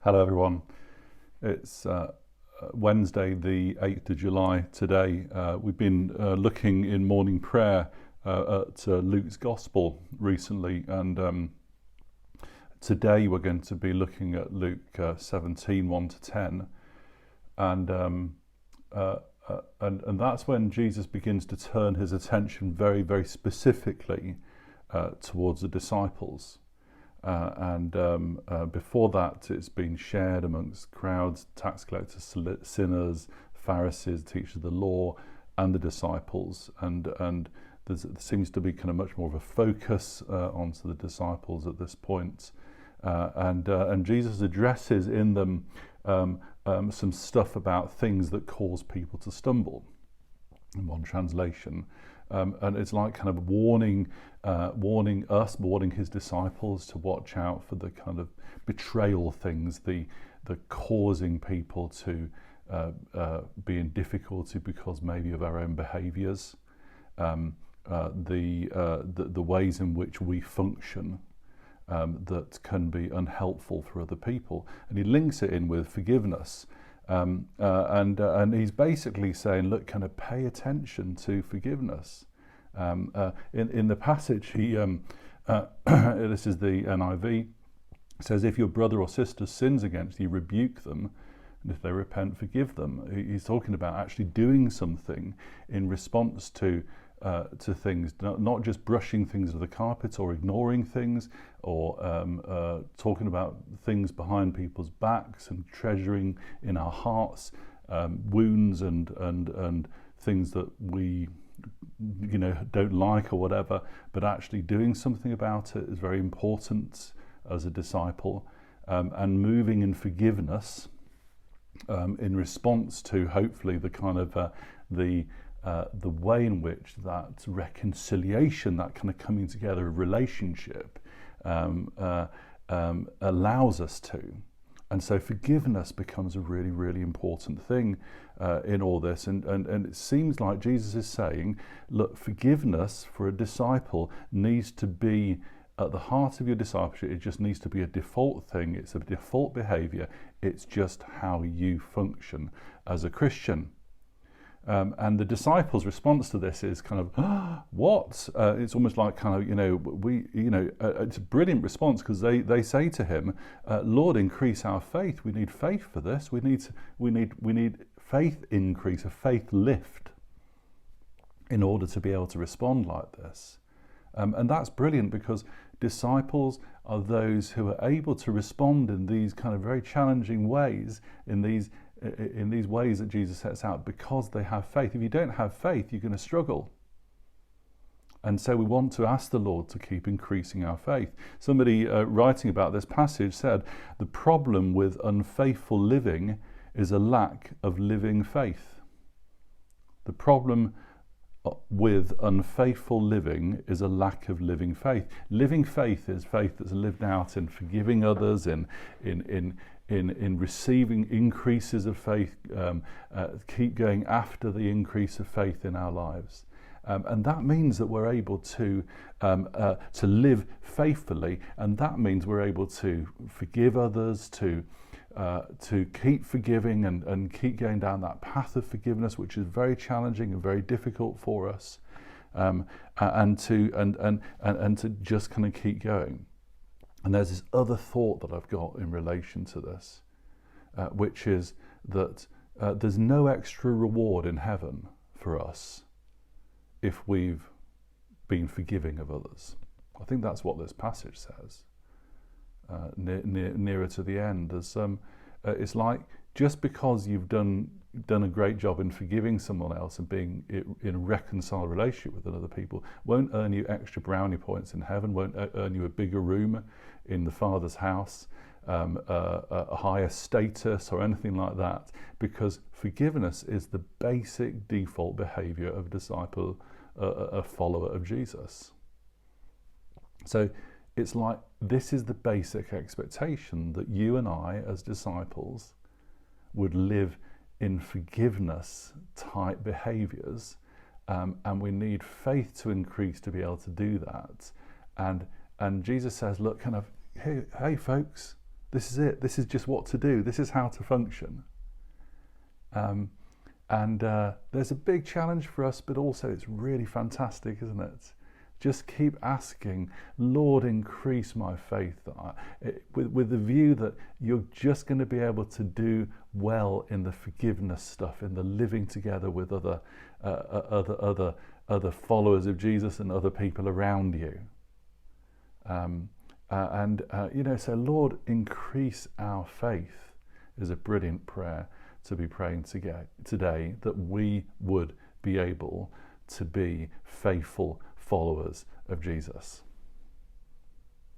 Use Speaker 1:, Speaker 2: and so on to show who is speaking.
Speaker 1: Hello everyone. It's Wednesday the 8th of July today. We've been looking in morning prayer at Luke's Gospel recently, and today we're going to be looking at Luke 17, 1 to 10. And, and that's when Jesus begins to turn his attention very, very specifically towards the disciples. Before that, it's been shared amongst crowds, tax collectors, sinners, Pharisees, teachers of the law, and the disciples. And there seems to be kind of much more of a focus onto the disciples at this point. And Jesus addresses in them some stuff about things that cause people to stumble, in one translation. And it's like kind of warning his disciples to watch out for the kind of betrayal things, the causing people to be in difficulty because maybe of our own behaviours, the ways in which we function that can be unhelpful for other people. And he links it in with forgiveness. And he's basically saying, look, kind of pay attention to forgiveness. In the passage, he this is the NIV, says, if your brother or sister sins against you, rebuke them, and if they repent, forgive them. He's talking about actually doing something in response to things, not just brushing things under the carpet or ignoring things, or talking about things behind people's backs and treasuring in our hearts wounds and things that we don't like or whatever, but actually doing something about it is very important as a disciple, and moving in forgiveness in response to hopefully the kind of the way in which that reconciliation, that kind of coming together of relationship allows us to. And so forgiveness becomes a really, really important thing in all this. And it seems like Jesus is saying, look, forgiveness for a disciple needs to be at the heart of your discipleship. It just needs to be a default thing. It's a default behavior. It's just how you function as a Christian. And the disciples' response to this is kind of, what? It's almost like kind of, it's a brilliant response, because they say to him, Lord, increase our faith. We need faith for this. We need faith increase, a faith lift, in order to be able to respond like this. And that's brilliant, because disciples are those who are able to respond in these kind of very challenging ways, in these ways that Jesus sets out, because they have faith. If you don't have faith, you're going to struggle. And so we want to ask the Lord to keep increasing our faith. Somebody writing about this passage said, the problem with unfaithful living is a lack of living faith. The problem with unfaithful living is a lack of living faith. Living faith is faith that's lived out in forgiving others, in receiving increases of faith, keep going after the increase of faith in our lives. And that means that we're able to live faithfully, and that means we're able to forgive others, to keep forgiving and keep going down that path of forgiveness, which is very challenging and very difficult for us, and to just kind of keep going. And there's this other thought that I've got in relation to this, which is that there's no extra reward in heaven for us if we've been forgiving of others. I think that's what this passage says. Nearer to the end, it's like, just because you've done a great job in forgiving someone else and being in a reconciled relationship with other people, won't earn you extra brownie points in heaven, won't earn you a bigger room in the Father's house, a higher status or anything like that, because forgiveness is the basic default behavior of a disciple, a follower of Jesus. So it's like, this is the basic expectation, that you and I as disciples would live in forgiveness type behaviors, and we need faith to increase to be able to do that. And Jesus says, look, kind of, hey folks, This is it. This is just what to do. This is how to function. And there's a big challenge for us, but also it's really fantastic, isn't it? Just keep asking, Lord, increase my faith, with the view that you're just going to be able to do well in the forgiveness stuff, in the living together with other followers of Jesus and other people around you. So Lord, increase our faith is a brilliant prayer to be praying today, that we would be able to be faithful followers of Jesus.